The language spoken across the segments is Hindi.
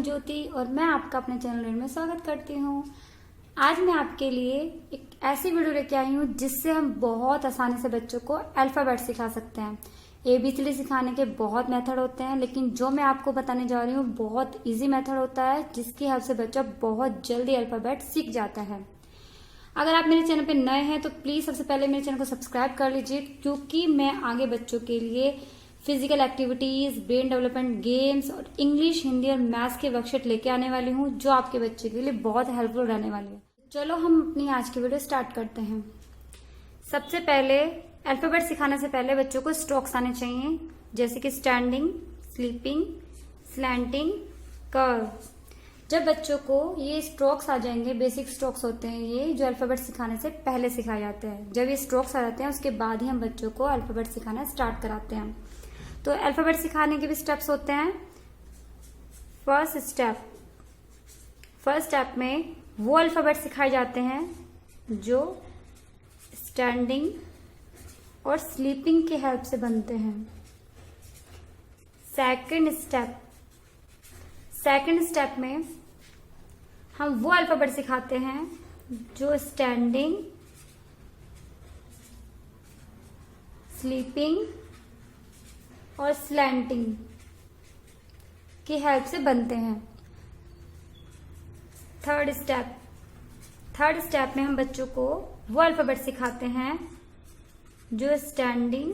हूँ ज्योति और मैं आपका अपने चैनल में स्वागत करती हूँ। आज मैं आपके लिए एक ऐसी वीडियो लेके आई हूँ जिससे हम बहुत आसानी से बच्चों को अल्फाबेट सिखा सकते हैं। ABCD सिखाने के बहुत मेथड होते हैं, लेकिन जो मैं आपको बताने जा रही हूँ बहुत इजी मेथड होता है जिसकी हेल्प से बच्चा बहुत जल्दी अल्फाबेट सीख जाता है। अगर आप मेरे चैनल पे नए हैं तो प्लीज सबसे पहले मेरे चैनल को सब्सक्राइब कर लीजिए, क्योंकि मैं आगे बच्चों के लिए physical activities, brain development, games और इंग्लिश, हिंदी और मैथ्स के वर्कशीट लेके आने वाली हूँ जो आपके बच्चे के लिए बहुत हेल्पफुल रहने वाली है। चलो हम अपनी आज की वीडियो स्टार्ट करते हैं। सबसे पहले अल्फाबेट सिखाने से पहले बच्चों को स्ट्रोक्स आने चाहिए, जैसे कि स्टैंडिंग, स्लीपिंग, स्लैंटिंग, कर्व। जब बच्चों को ये स्ट्रोक्स आ जाएंगे, बेसिक स्ट्रोक्स होते हैं ये जो अल्फाबेट सिखाने से पहले सिखाए जाते हैं। जब ये स्ट्रोक्स आ जाते हैं उसके बाद ही हम बच्चों को अल्फाबेट सिखाना स्टार्ट कराते हैं। तो अल्फाबेट सिखाने के भी स्टेप्स होते हैं। फर्स्ट स्टेप में वो अल्फाबेट सिखाए जाते हैं जो स्टैंडिंग और स्लीपिंग की हेल्प से बनते हैं। सेकंड स्टेप में हम वो अल्फाबेट सिखाते हैं जो स्टैंडिंग, स्लीपिंग और स्लैंटिंग की हेल्प से बनते हैं। थर्ड स्टेप में हम बच्चों को वो अल्फाबेट सिखाते हैं जो स्टैंडिंग,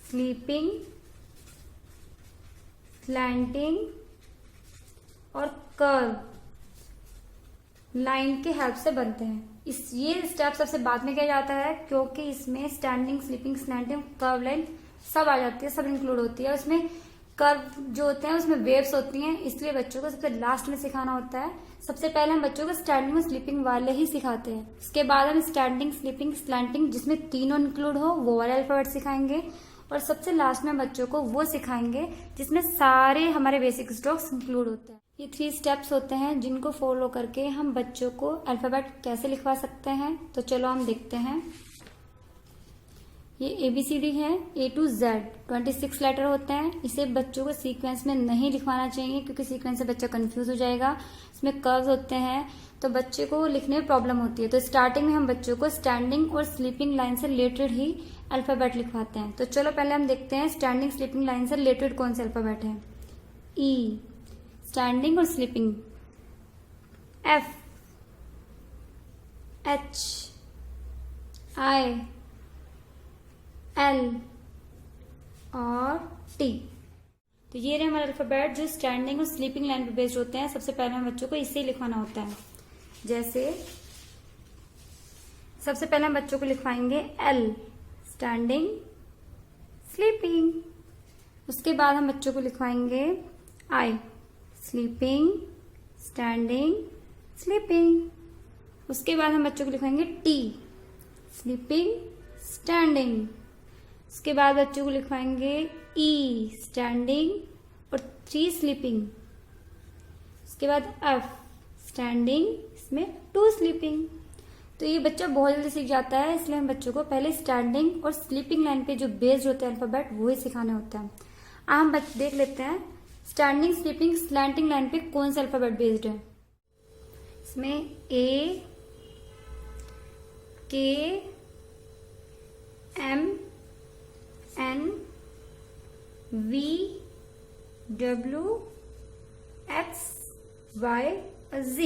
स्लीपिंग, स्लैंटिंग और कर्व लाइन की हेल्प से बनते हैं। ये स्टेप सबसे बाद में किया जाता है, क्योंकि इसमें standing, sleeping, slanting, curve line सब आ जाती है, सब इंक्लूड होती है। उसमें कर्व जो होते हैं उसमें वेव्स होती हैं, इसलिए बच्चों को सबसे लास्ट में सिखाना होता है। सबसे पहले हम बच्चों को स्टैंडिंग और स्लीपिंग वाले ही सिखाते हैं। उसके बाद हम स्टैंडिंग, स्लीपिंग, स्लैंटिंग जिसमें तीनों इंक्लूड हो वो वाले अल्फाबेट सिखाएंगे, और सबसे लास्ट में बच्चों को वो सिखाएंगे जिसमें सारे हमारे बेसिक स्ट्रोक्स इंक्लूड होते हैं। ये 3 स्टेप्स होते हैं जिनको फॉलो करके हम बच्चों को अल्फाबेट कैसे लिखवा सकते हैं। तो चलो हम देखते हैं। ये ABCD है, A to Z 26 लेटर होते हैं। इसे बच्चों को सीक्वेंस में नहीं लिखवाना चाहिए, क्योंकि सीक्वेंस से बच्चा कंफ्यूज हो जाएगा। इसमें कर्व्स होते हैं तो बच्चे को लिखने में प्रॉब्लम होती है। तो स्टार्टिंग में हम बच्चों को स्टैंडिंग और स्लीपिंग लाइन से रिलेटेड ही अल्फाबेट लिखवाते हैं। तो चलो पहले हम देखते हैं स्टैंडिंग, स्लीपिंग लाइन से रिलेटेड कौन से अल्फाबेट है। E स्टैंडिंग और sleeping, F, H, I, L और T। तो ये रहे हमारे अल्फाबेट जो स्टैंडिंग और स्लीपिंग लाइन पे बेस्ड होते हैं। सबसे पहले हम बच्चों को इससे ही लिखवाना होता है। जैसे सबसे पहले हम बच्चों को लिखवाएंगे L स्टैंडिंग, स्लीपिंग। उसके बाद हम बच्चों को लिखवाएंगे I स्लीपिंग, स्टैंडिंग, स्लीपिंग। उसके बाद हम बच्चों को लिखवाएंगे T स्लीपिंग, स्टैंडिंग। उसके बाद बच्चों को लिखवाएंगे E स्टैंडिंग और 3 स्लीपिंग। उसके बाद F स्टैंडिंग, इसमें 2 स्लीपिंग। तो ये बच्चा बहुत जल्दी सीख जाता है, इसलिए हम बच्चों को पहले स्टैंडिंग और स्लीपिंग लाइन पे जो बेस्ड होते हैं अल्फाबेट वो ही सिखाने होते हैं। हम देख लेते हैं स्टैंडिंग, स्लीपिंग, स्लैंटिंग लाइन पे कौन सा अल्फाबेट बेस्ड है। इसमें A, K, M, N, V, W, X, Y और Z।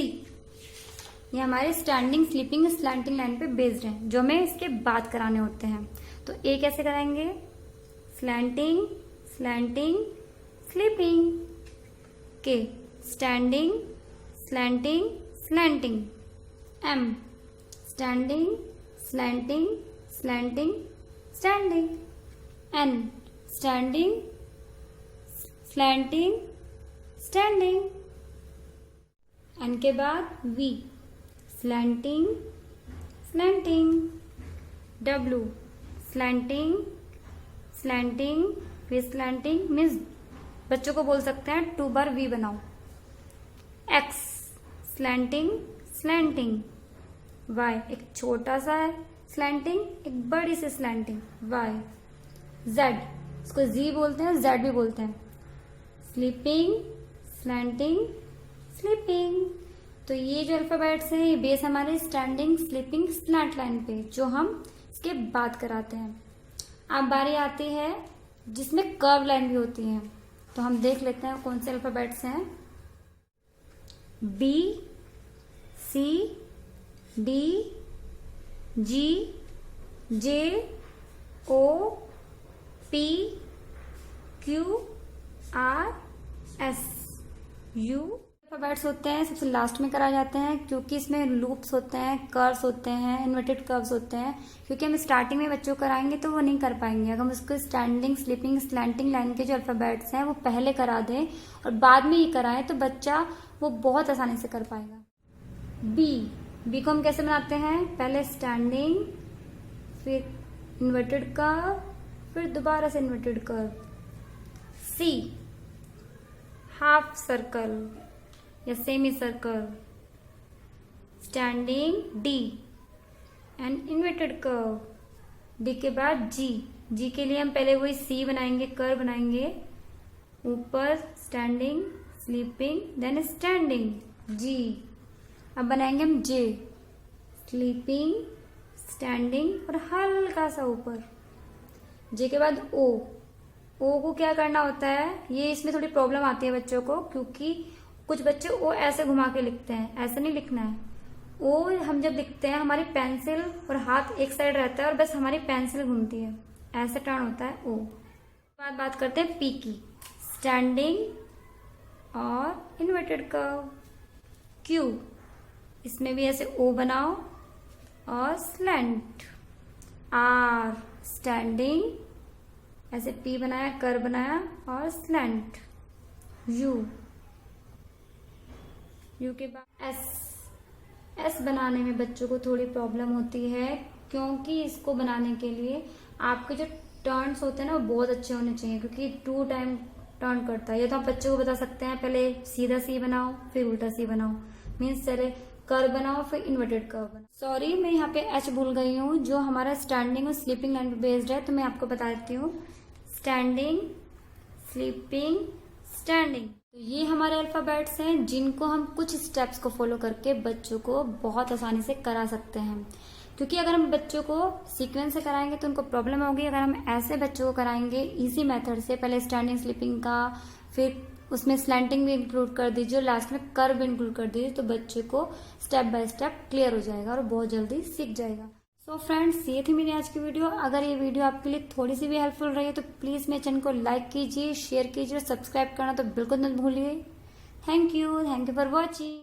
ये हमारे स्टैंडिंग, स्लीपिंग, स्लैंटिंग लाइन पे बेस्ड हैं, जो हमें इसके बाद कराने होते हैं। तो A कैसे कराएंगे, slanting, slanting, sleeping. K standing, slanting, slanting. M standing, slanting, slanting, standing. N standing, slanting, standing. N के बाद V slanting, slanting. W slanting, slanting, फिर स्लैंटिंग। मीन्स बच्चों को बोल सकते हैं 2 बार V बनाओ। X slanting, slanting. Y एक छोटा सा है स्लैंटिंग, एक बड़ी सी स्लैंटिंग। Y Z इसको Z बोलते हैं, Z भी बोलते हैं। Sleeping, slanting, sleeping. तो ये जो अल्फाबेट्स हैं ये बेस हमारे स्टैंडिंग, स्लीपिंग, स्लैंट लाइन पे, जो हम इसके बाद कराते हैं। अब बारी आती है जिसमें कर्व लाइन भी होती है, तो हम देख लेते हैं कौन से अल्फाबेट्स हैं। B, C, D, G, J, O, P, Q, R, S, U alphabets होते हैं सबसे लास्ट में कराए जाते हैं, क्योंकि इसमें लूप्स होते हैं, कर्व्स होते हैं, इन्वर्टेड कर्व्स होते हैं। क्योंकि हम स्टार्टिंग में बच्चों को कराएंगे तो वो नहीं कर पाएंगे। अगर हम उसको स्टैंडिंग, स्लीपिंग, स्लैंटिंग लाइन के जो अल्फाबेट्स हैं वो पहले करा दें और बाद में ही कराएं तो बच्चा वो बहुत आसानी से कर पाएगा। बी को हम कैसे बनाते हैं? पहले स्टैंडिंग, फिर इन्वर्टेड कर्व, फिर दोबारा से इन्वर्टेड कर्व। सी, हाफ सर्कल या semi circle, standing. D and inverted curve. D के बाद जी के लिए हम पहले वही सी बनाएंगे, कर्व बनाएंगे, ऊपर स्टैंडिंग, स्लीपिंग, देन स्टैंडिंग, जी। अब बनाएंगे हम जे, स्लीपिंग, स्टैंडिंग और हल्का सा ऊपर। जे के बाद ओ को क्या करना होता है, ये इसमें थोड़ी प्रॉब्लम आती है बच्चों को, क्योंकि कुछ बच्चे ओ ऐसे घुमा के लिखते हैं, ऐसे नहीं लिखना है। ओ हम जब लिखते हैं हमारी पेंसिल और हाथ एक साइड रहता है और बस हमारी पेंसिल घूमती है, ऐसे टर्न होता है ओ। बात करते हैं पी की, स्टैंडिंग और इन्वर्टेड कर्व। क्यू, इसमें भी ऐसे ओ बनाओ और स्लैंट। आर, स्टैंडिंग, ऐसे पी बनाया, कर्व बनाया और स्लैंट। यू के बाद एस बनाने में बच्चों को थोड़ी प्रॉब्लम होती है, क्योंकि इसको बनाने के लिए आपके जो टर्न्स होते हैं ना वो बहुत अच्छे होने चाहिए, क्योंकि 2 टाइम टर्न करता है। ये तो आप बच्चों को बता सकते हैं, पहले सीधा सी बनाओ फिर उल्टा सी बनाओ, मीन्स पहले कर्व बनाओ फिर इन्वर्टेड कर्व बनाओ। सॉरी, मैं यहाँ पे एच भूल गई हूँ, जो हमारा स्टैंडिंग और स्लीपिंग लाइन पे बेस्ड है, तो मैं आपको बता देती हूँ। स्टैंडिंग, स्लीपिंग, स्टैंडिंग, तो ये हमारे अल्फाबेट्स हैं जिनको हम कुछ स्टेप्स को फॉलो करके बच्चों को बहुत आसानी से करा सकते हैं। क्योंकि अगर हम बच्चों को सीक्वेंस से कराएंगे तो उनको प्रॉब्लम होगी। अगर हम ऐसे बच्चों को कराएंगे इजी मेथड से, पहले स्टैंडिंग, स्लीपिंग का, फिर उसमें स्लैंटिंग भी इंक्लूड कर दीजिए और लास्ट में कर्व भी इंक्लूड कर दीजिए, तो बच्चे को स्टेप बाय स्टेप क्लियर हो जाएगा और बहुत जल्दी सीख जाएगा। सो फ्रेंड्स, ये थी मेरी आज की वीडियो। अगर ये वीडियो आपके लिए थोड़ी सी भी हेल्पफुल रही है तो प्लीज मेरे चैनल को लाइक कीजिए, शेयर कीजिए और सब्सक्राइब करना तो बिल्कुल मत भूलिए। Thank you for watching.